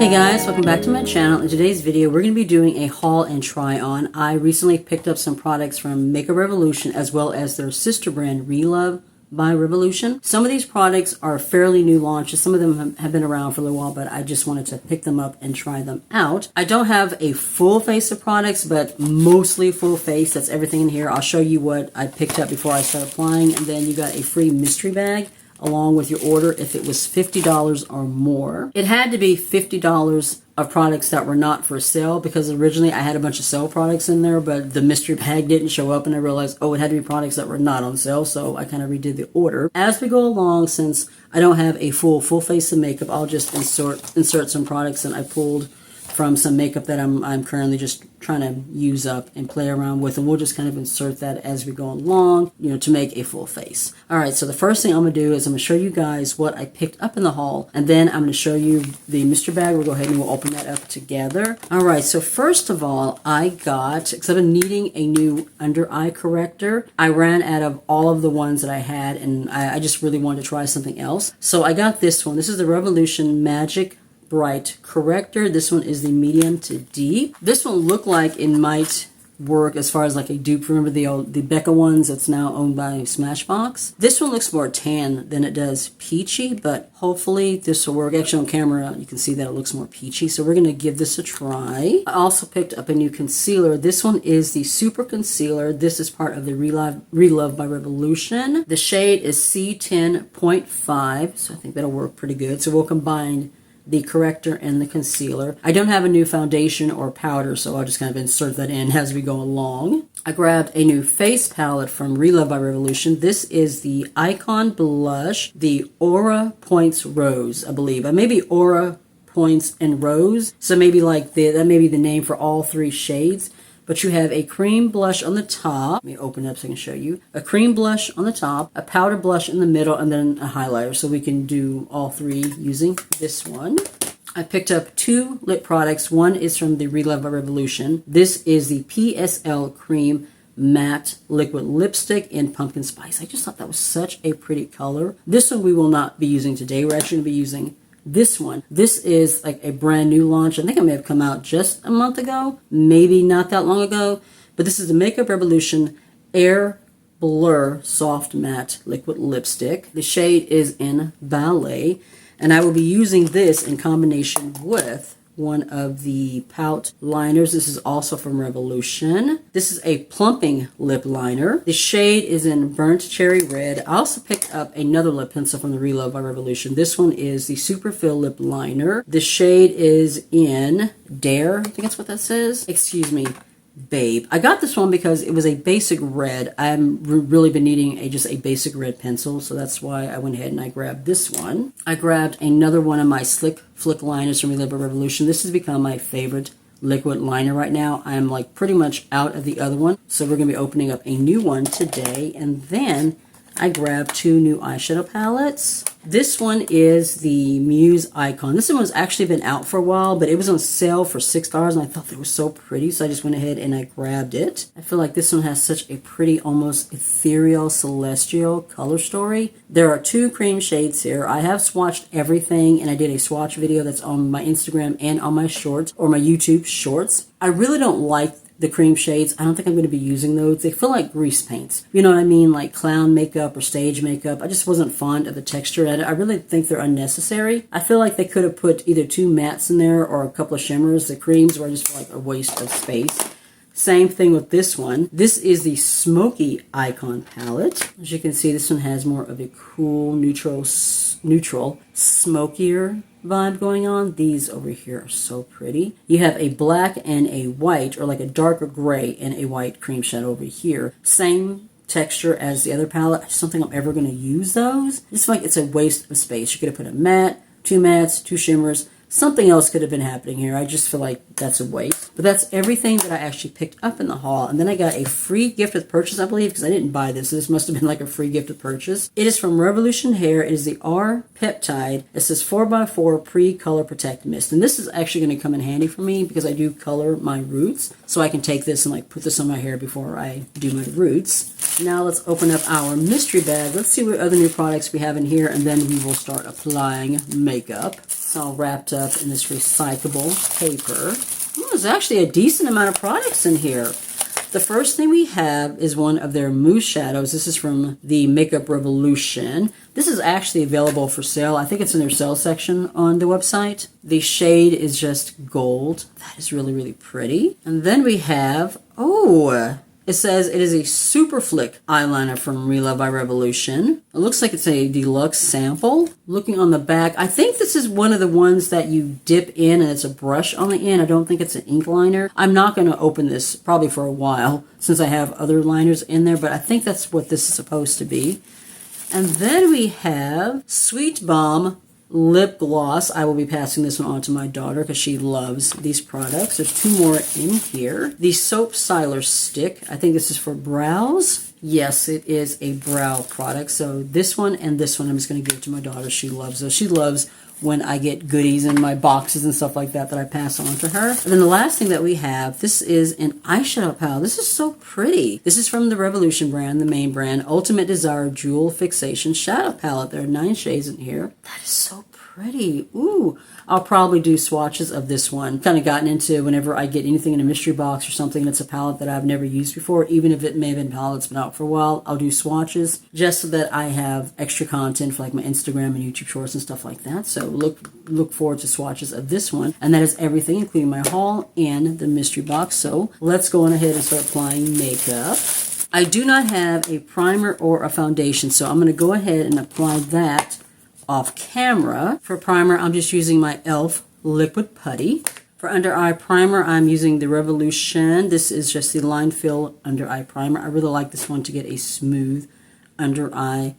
Hey guys, welcome back to my channel. In today's video, we're going to be doing a haul and try on. I recently picked up some products from Makeup Revolution as well as their sister brand Relove by Revolution. Some of these products are fairly new launches. Some of them have been around for a little while, but I just wanted to pick them up and try them out. I don't have a full face of products, but mostly full face. That's everything in here. I'll show you what I picked up before I start applying, and then you got a free mystery bag along with your order if it was $50 or more. It had to be $50 of products that were not for sale because originally I had a bunch of sale products in there, but the mystery bag didn't show up and I realized, oh, it had to be products that were not on sale, so I kind of redid the order. As we go along, since I don't have a full face of makeup, I'll just insert some products that I pulled from some makeup that I'm currently just trying to use up and play around with, and we'll just kind of insert that as we go along, you know, to make a full face. All right, so the first thing I'm gonna do is I'm gonna show you guys what I picked up in the haul, and then I'm gonna show you the mystery bag. We'll go ahead and we'll open that up together. All right, so first of all, I got, because I've been needing a new under eye corrector. I ran out of all of the ones that I had, and I just really wanted to try something else. So I got this one. This is the Revolution Magic Bright Corrector. This one is the medium to deep. This one looked like it might work as far as like a dupe. Remember the Becca ones that's now owned by Smashbox? This one looks more tan than it does peachy, but hopefully this will work. Actually on camera you can see that it looks more peachy, so we're going to give this a try. I also picked up a new concealer. This one is the Super Concealer. This is part of the Relove by Revolution. The shade is C10.5, so I think that'll work pretty good. So we'll combine the corrector and the concealer. I don't have a new foundation or powder, so I'll just kind of insert that in as we go along. I grabbed a new face palette from Relove by Revolution. This is the Icon Blush, the Aura Points Rose, I believe. Maybe Aura Points and Rose, so maybe like that may be the name for all three shades. But you have a cream blush on the top. Let me open it up so I can show you. A cream blush on the top, a powder blush in the middle, and then a highlighter. So we can do all three using this one. I picked up two lip products. One is from the Relove by Revolution. This is the PSL Cream Matte Liquid Lipstick in Pumpkin Spice. I just thought that was such a pretty color. This one we will not be using today. We're actually going to be using this one. This is like a brand new launch. I think it may have come out just a month ago, maybe not that long ago, but this is the Makeup Revolution Air Blur Soft Matte Liquid Lipstick. The shade is in Ballet, and I will be using this in combination with one of the Pout liners. This is also from Revolution. This is a Plumping lip liner. The shade is in Burnt Cherry Red. I also picked up another lip pencil from the Relove by Revolution. This one is the Superfill lip liner. The shade is in Dare, I think that's what that says. Excuse me, Babe. I got this one because it was a basic red. I've really been needing just a basic red pencil, so that's why I went ahead and I grabbed this one. I grabbed another one of my Slick Flick liners from Relove by Revolution. This has become my favorite liquid liner right now. I'm like pretty much out of the other one, so we're going to be opening up a new one today. And then I grabbed two new eyeshadow palettes. This one is the Muse Icon. This one has actually been out for a while, but it was on sale for $6, and I thought they were so pretty, so I just went ahead and I grabbed it. I feel like this one has such a pretty, almost ethereal, celestial color story. There are two cream shades here. I have swatched everything, and I did a swatch video that's on my Instagram and on my shorts, or my YouTube shorts. I really don't like the cream shades. I don't think I'm going to be using those. They feel like grease paints. You know what I mean? Like clown makeup or stage makeup. I just wasn't fond of the texture. I really think they're unnecessary. I feel like they could have put either two mattes in there or a couple of shimmers. The creams were just like a waste of space. Same thing with this one. This is the Smokey Icon palette. As you can see, this one has more of a cool, neutral, smokier vibe going on. These over here are so pretty. You have a black and a white, or like a darker gray and a white cream shadow over here. Same texture as the other palette. I just don't think I'm ever going to use those. I just feel like it's a waste of space. You could have put a matte, two mattes, two shimmers. Something else could have been happening here. I just feel like that's a waste. But that's everything that I actually picked up in the haul. And then I got a free gift with purchase, I believe, because I didn't buy this. So this must have been like a free gift with purchase. It is from Revolution Hair. It is the R Peptide. It says 4x4 Pre-Color Protect Mist. And this is actually going to come in handy for me because I do color my roots. So I can take this and like put this on my hair before I do my roots. Now let's open up our mystery bag. Let's see what other new products we have in here, and then we will start applying makeup. It's all wrapped up in this recyclable paper. Oh, there's actually a decent amount of products in here. The first thing we have is one of their Muse shadows. This is from the Makeup Revolution. This is actually available for sale. I think it's in their sale section on the website. The shade is just gold. That is really, really pretty. And then we have, it says it is a super flick eyeliner from Relove by Revolution. It looks like it's a deluxe sample. Looking on the back, I think this is one of the ones that you dip in and it's a brush on the end. I don't think it's an ink liner. I'm not going to open this probably for a while since I have other liners in there, but I think that's what this is supposed to be. And then we have Sweet Balm lip gloss. I will be passing this one on to my daughter because she loves these products. There's two more in here. The Soap Styler Stick. I think this is for brows. Yes, it is a brow product. So this one and this one I'm just going to give to my daughter. She loves those. She loves when I get goodies in my boxes and stuff like that I pass on to her. And then the last thing that we have, this is an eyeshadow palette. This is so pretty. This is from the Revolution brand, the main brand, Ultimate Desire Jewel Fixation Shadow Palette. There are 9 shades in here. That is so pretty. Ooh, I'll probably do swatches of this one. Kind of gotten into whenever I get anything in a mystery box or something that's a palette that I've never used before, even if it may have been a palette that's been out for a while, I'll do swatches just so that I have extra content for like my Instagram and YouTube shorts and stuff like that. So look forward to swatches of this one. And that is everything, including my haul and the mystery box. So let's go on ahead and start applying makeup. I do not have a primer or a foundation, so I'm going to go ahead and apply that off camera. For primer, I'm just using my e.l.f. Liquid Putty. For under eye primer, I'm using the Revolution. This is just the Line Fill Under Eye Primer. I really like this one to get a smooth under eye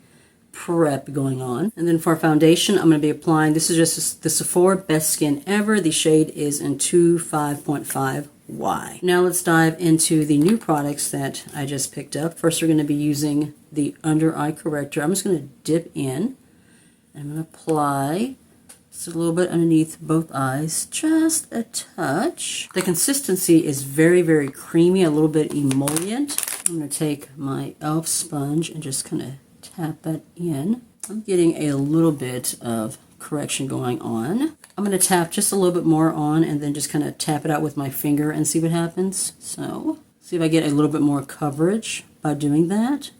prep going on. And then for foundation, I'm going to be applying, this is just the Sephora Best Skin Ever. The shade is in 25.5Y. Now let's dive into the new products that I just picked up. First, we're going to be using the Under Eye Corrector. I'm just going to dip in. I'm going to apply just a little bit underneath both eyes, just a touch. The consistency is very, very creamy, a little bit emollient. I'm going to take my e.l.f. sponge and just kind of tap that in. I'm getting a little bit of correction going on. I'm going to tap just a little bit more on and then just kind of tap it out with my finger and see what happens. So, see if I get a little bit more coverage by doing that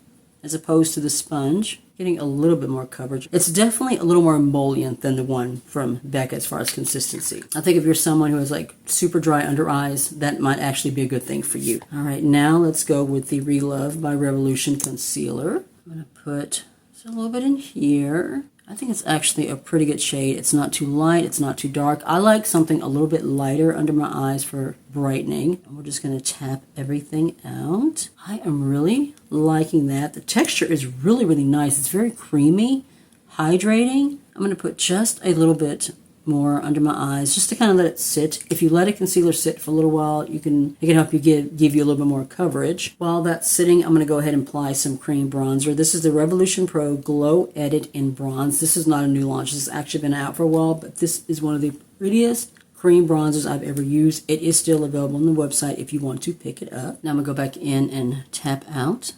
as opposed to the sponge. Getting a little bit more coverage. It's definitely a little more emollient than the one from Becca as far as consistency. I think if you're someone who has like super dry under eyes, that might actually be a good thing for you. All right, now let's go with the Relove by Revolution Concealer. I'm going to put just a little bit in here. I think it's actually a pretty good shade. It's not too light, it's not too dark. I like something a little bit lighter under my eyes for brightening. And we're just going to tap everything out. I am really liking that. The texture is really, really nice. It's very creamy, hydrating. I'm going to put just a little bit more under my eyes just to kind of let it sit. If you let a concealer sit for a little while, it can help you give you a little bit more coverage. While that's sitting, I'm going to go ahead and apply some cream bronzer. This is the Revolution Pro Glow Edit in Bronze. This is not a new launch. This has actually been out for a while, but this is one of the prettiest cream bronzers I've ever used. It is still available on the website if you want to pick it up. Now I'm going to go back in and tap out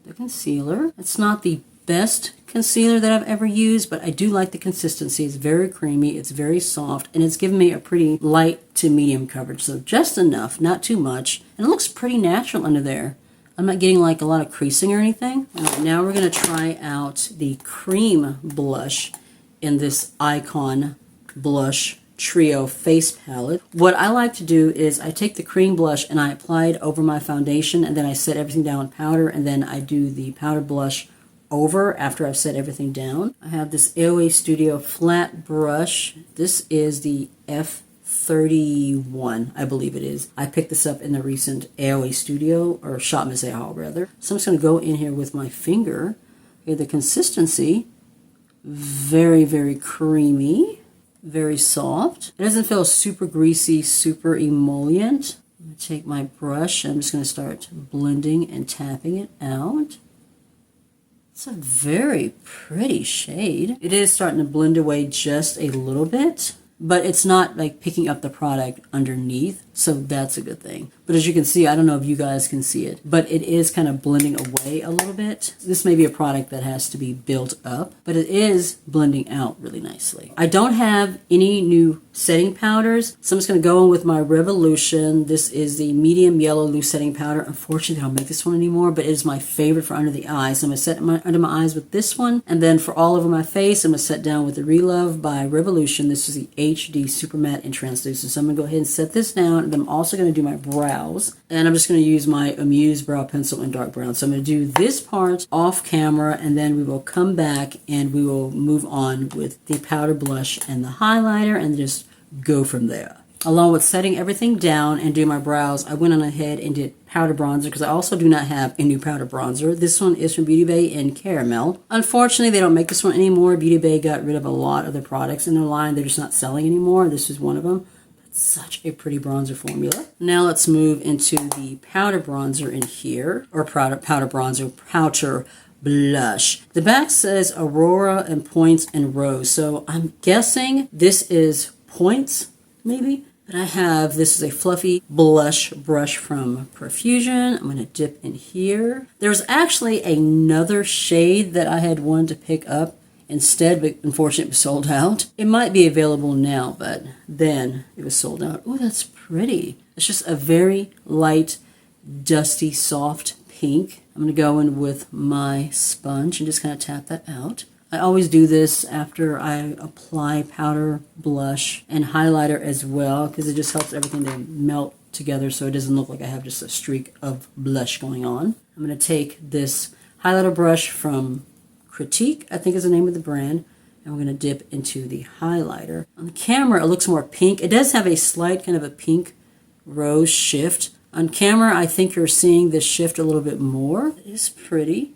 the concealer. It's not the best concealer that I've ever used, but I do like the consistency. It's very creamy, it's very soft, and it's given me a pretty light to medium coverage, so just enough, not too much, and it looks pretty natural under there. I'm not getting like a lot of creasing or anything. All right, now we're going to try out the Creme blush in this Icon Blush Trio Face Palette. What I like to do is I take the cream blush and I apply it over my foundation, and then I set everything down with powder, and then I do the powder blush over after I've set everything down. I have this AOA Studio flat brush. This is the F31, I believe it is. I picked this up in the recent AOA Studio, or Shop Miss A haul rather. So I'm just going to go in here with my finger. Okay, the consistency, very, very creamy, very soft. It doesn't feel super greasy, super emollient. I'm going to take my brush. I'm just going to start blending and tapping it out. It's a very pretty shade. It is starting to blend away just a little bit, but it's not like picking up the product underneath. So that's a good thing. But as you can see, I don't know if you guys can see it, but it is kind of blending away a little bit. This may be a product that has to be built up, but it is blending out really nicely. I don't have any new setting powders, so I'm just going to go in with my Revolution. This is the medium yellow loose setting powder. Unfortunately, I don't make this one anymore, but it is my favorite for under the eyes. So I'm going to set under my eyes with this one, and then for all over my face, I'm going to set down with the Relove by Revolution. This is the HD Super Matte and Translucent. So I'm going to go ahead and set this down, and I'm also going to do my brows, and I'm just going to use my Muse brow pencil in dark brown. So I'm going to do this part off camera, and then we will come back and we will move on with the powder blush and the highlighter and just go from there. Along with setting everything down and doing my brows, I went on ahead and did powder bronzer because I also do not have a new powder bronzer. This one is from Beauty Bay in Caramel. Unfortunately, they don't make this one anymore. Beauty Bay got rid of a lot of their products in their line. They're just not selling anymore. This is one of them. It's such a pretty bronzer formula. Now let's move into the powder bronzer in here, or powder bronzer, powder blush. The back says Aurora and Points and Rose. So I'm guessing this is Points, maybe? But I have, this is a fluffy blush brush from Profusion. I'm going to dip in here. There's actually another shade that I had wanted to pick up instead, but unfortunately it was sold out. It might be available now, but then it was sold out. Oh, that's pretty. It's just a very light, dusty, soft pink. I'm going to go in with my sponge and just kind of tap that out. I always do this after I apply powder, blush, and highlighter as well, because it just helps everything to melt together so it doesn't look like I have just a streak of blush going on. I'm going to take this highlighter brush from Critique, I think is the name of the brand, and we're going to dip into the highlighter. On the camera, it looks more pink. It does have a slight kind of a pink rose shift. On camera, I think you're seeing this shift a little bit more. It is pretty.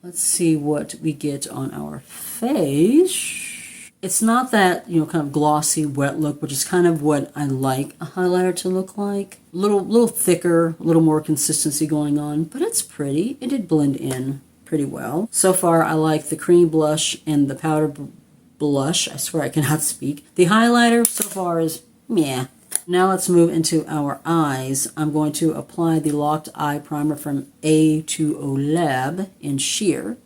Let's see what we get on our face. It's not that, kind of glossy, wet look, which is kind of what I like a highlighter to look like. A little thicker, a little more consistency going on, but it's pretty. It did blend in pretty well. So far, I like the cream blush and the powder blush. I swear I cannot speak. The highlighter so far is meh. Now let's move into our eyes. I'm going to apply the Locked Eye Primer from A2O Lab in Sheer.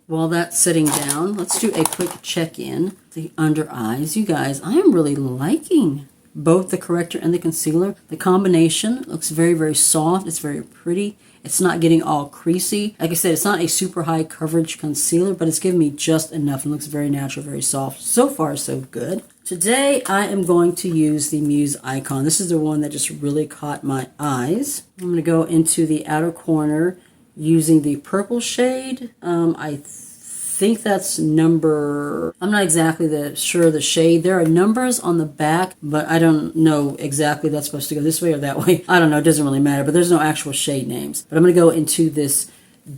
While that's sitting down, let's do a quick check-in. The under eyes. You guys, I am really liking both the corrector and the concealer. The combination looks very, very soft. It's very pretty. It's not getting all creasy. Like I said, it's not a super high coverage concealer, but it's giving me just enough and looks very natural, very soft. So far, so good. Today, I am going to use the Muse Icon. This is the one that just really caught my eyes. I'm going to go into the outer corner using the purple shade. I think that's number, I'm not exactly sure the shade. There are numbers on the back, but I don't know exactly if that's supposed to go this way or that way. I don't know, it doesn't really matter, but there's no actual shade names. But I'm going to go into this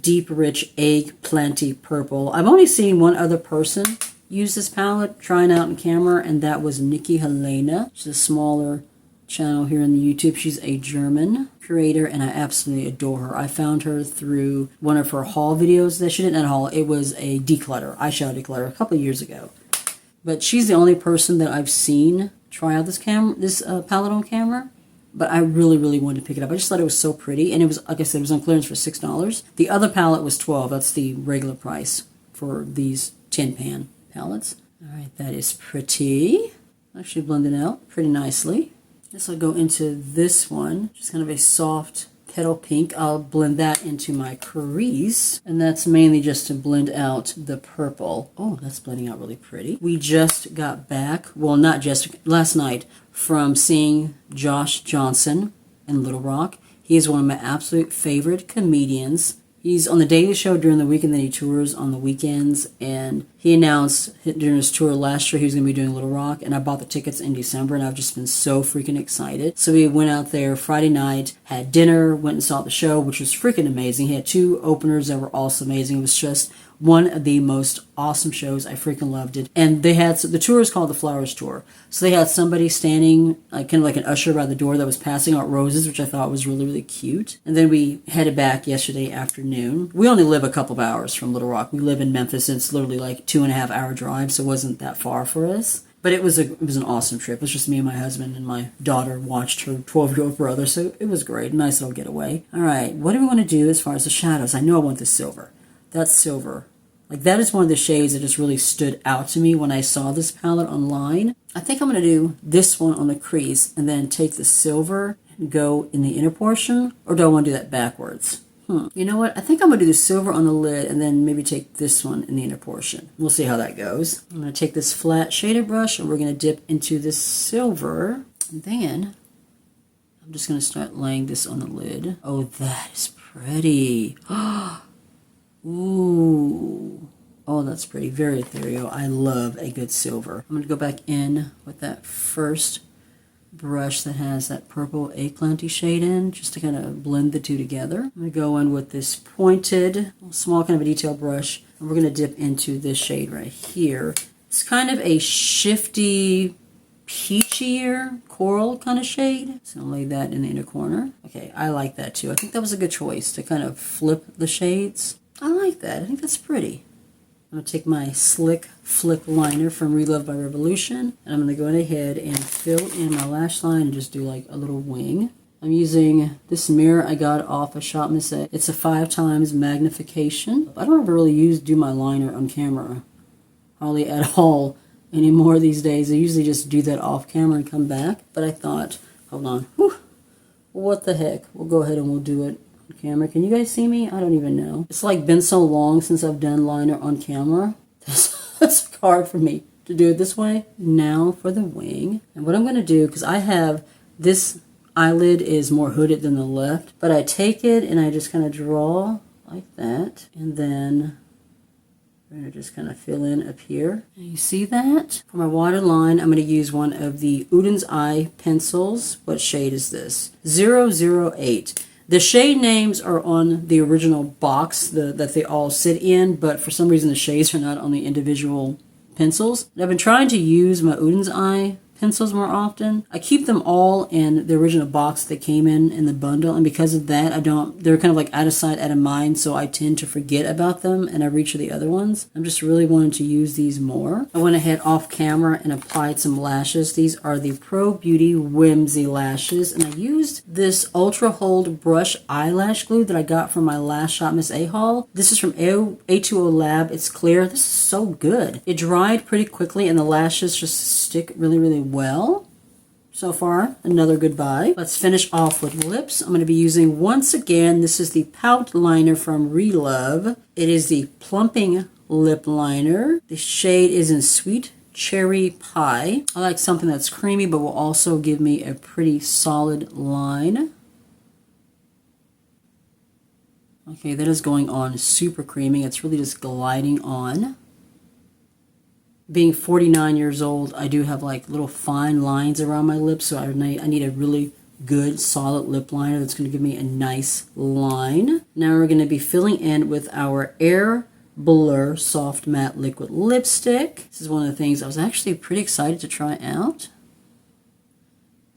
deep, rich eggplanty purple. I've only seen one other person use this palette, trying out on camera, and that was Nikki Helena. She's a smaller channel here on the YouTube. She's a German creator, and I absolutely adore her. I found her through one of her haul videos that she didn't at haul. It was a declutter, eyeshadow declutter, a couple of years ago. But she's the only person that I've seen try out this palette on camera. But I really, really wanted to pick it up. I just thought it was so pretty, and it was, like I said, it was on clearance for $6. The other palette was $12. That's the regular price for these tin pan palettes. All right, that is pretty. Actually blended out pretty nicely. This will go into this one, just kind of a soft petal pink. I'll blend that into my crease, and that's mainly just to blend out the purple. Oh, that's blending out really pretty. We just got back, well, not just, last night, from seeing Josh Johnson in Little Rock. He is one of my absolute favorite comedians. He's on the Daily Show during the week, and then he tours on the weekends. And he announced during his tour last year he was going to be doing Little Rock, and I bought the tickets in December, and I've just been so freaking excited. So we went out there Friday night, had dinner, went and saw the show, which was freaking amazing. He had two openers that were also amazing. It was just one of the most awesome shows. I freaking loved it. And they had, the tour is called the Flowers Tour. So they had somebody standing, kind of like an usher by the door that was passing out roses, which I thought was really, really cute. And then we headed back yesterday afternoon. We only live a couple of hours from Little Rock. We live in Memphis, and it's literally like 2.5 hour drive, so it wasn't that far for us. But it was an awesome trip. It was just me and my husband, and my daughter watched her 12-year-old brother, so it was great. Nice little getaway. All right, what do we want to do as far as the shadows? I know I want the silver. That's silver. Like, that is one of the shades that just really stood out to me when I saw this palette online. I think I'm going to do this one on the crease and then take the silver and go in the inner portion, or do I want to do that backwards? You know what? I think I'm going to do the silver on the lid and then maybe take this one in the inner portion. We'll see how that goes. I'm going to take this flat shader brush and we're going to dip into this silver. And then I'm just going to start laying this on the lid. Oh, that is pretty. Ooh. Oh, that's pretty. Very ethereal. I love a good silver. I'm going to go back in with that first brush that has that purple eggplanty shade in, just to kind of blend the two together. I'm going to go in with this pointed, small kind of a detail brush, and we're going to dip into this shade right here. It's kind of a shifty, peachier coral kind of shade. So I'll lay that in the inner corner. Okay, I like that too. I think that was a good choice to kind of flip the shades. I like that. I think that's pretty. I'm going to take my Slick Flick liner from Relove by Revolution, and I'm going to go ahead and fill in my lash line and just do like a little wing. I'm using this mirror I got off of Shop Miss A. It's a 5x magnification. I don't ever really do my liner on camera, hardly at all anymore these days. I usually just do that off camera and come back, but I thought, hold on, whew, what the heck, we'll go ahead and we'll do it on camera. Can you guys see me? I don't even know. It's like been so long since I've done liner on camera. That's hard for me to do it this way. Now for the wing. And what I'm going to do, because I have this eyelid is more hooded than the left, but I take it and I just kind of draw like that, and then we're going to just kind of fill in up here. And you see that? For my waterline, I'm going to use one of the Undereye pencils. What shade is this? 008. The shade names are on the original box that they all sit in, but for some reason the shades are not on the individual pencils. And I've been trying to use my Undereye pencils more often. I keep them all in the original box they came in the bundle, and because of that, they're kind of like out of sight, out of mind, so I tend to forget about them and I reach for the other ones. I'm just really wanting to use these more. I went ahead off camera and applied some lashes. These are the Pro Beauty Whimsy lashes, and I used this Ultra Hold brush eyelash glue that I got from my last Shop Miss A haul. This is from A2O Lab. It's clear. This is so good. It dried pretty quickly and the lashes just stick really, really well. So far, another good buy. Let's finish off with lips. I'm going to be using, once again, this is the Pout liner from Relove. It is the Plumping lip liner. The shade is in Sweet Cherry Pie. I like something that's creamy but will also give me a pretty solid line. Okay, that is going on super creamy. It's really just gliding on. Being 49 years old, I do have like little fine lines around my lips, so I need a really good solid lip liner that's going to give me a nice line. Now we're going to be filling in with our Air Blur Soft Matte Liquid Lipstick. This is one of the things I was actually pretty excited to try out.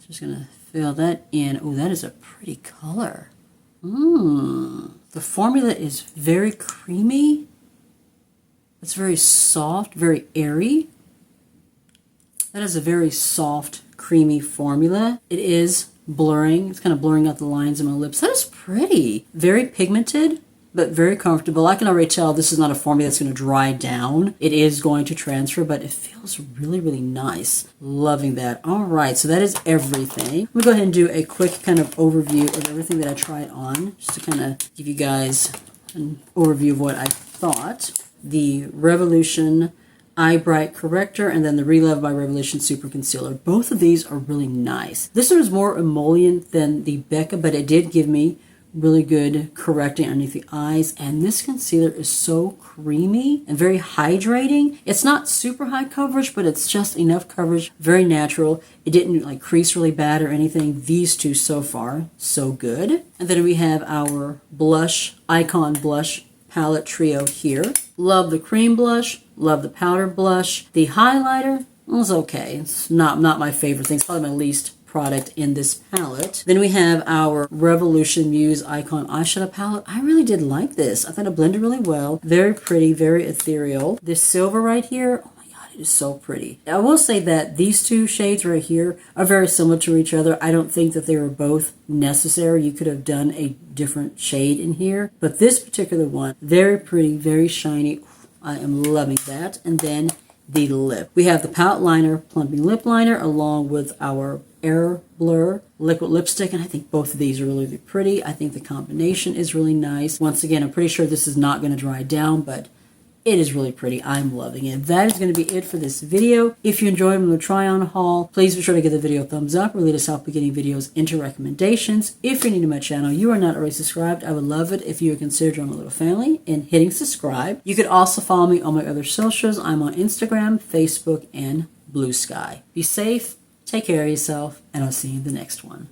Just going to fill that in. Oh, that is a pretty color. The formula is very creamy. It's very soft, very airy. That is a very soft, creamy formula. It is blurring. It's kind of blurring out the lines in my lips. That is pretty. Very pigmented, but very comfortable. I can already tell this is not a formula that's going to dry down. It is going to transfer, but it feels really, really nice. Loving that. All right, so that is everything. I'm going to go ahead and do a quick kind of overview of everything that I tried on, just to kind of give you guys an overview of what I thought. The Revolution Eye Bright Corrector, and then the Relove by Revolution Super Concealer. Both of these are really nice. This one is more emollient than the Becca, but it did give me really good correcting underneath the eyes. And this concealer is so creamy and very hydrating. It's not super high coverage, but it's just enough coverage. Very natural. It didn't like crease really bad or anything. These two so far, so good. And then we have our blush, Icon Blush palette trio here. Love the cream blush, love the powder blush. The highlighter was okay. It's not my favorite thing. It's probably my least product in this palette. Then we have our Revolution Muse Icon Eyeshadow palette. I really did like this. I thought it blended really well. Very pretty, very ethereal. This silver right here, oh my god, It is so pretty. I will say that these two shades right here are very similar to each other. I don't think that they were both necessary. You could have done a different shade in here. But this particular one, very pretty, very shiny. I am loving that. And then the lip. We have the Pout Liner Plumping Lip Liner along with our Air Blur liquid lipstick, and I think both of these are really, really pretty. I think the combination is really nice. Once again, I'm pretty sure this is not going to dry down, but it is really pretty. I'm loving it. That is going to be it for this video. If you enjoyed my try-on haul, please be sure to give the video a thumbs up. It really does help with getting videos into recommendations. If you're new to my channel, you are not already subscribed, I would love it if you would consider joining my little family and hitting subscribe. You could also follow me on my other socials. I'm on Instagram, Facebook, and Blue Sky. Be safe, take care of yourself, and I'll see you in the next one.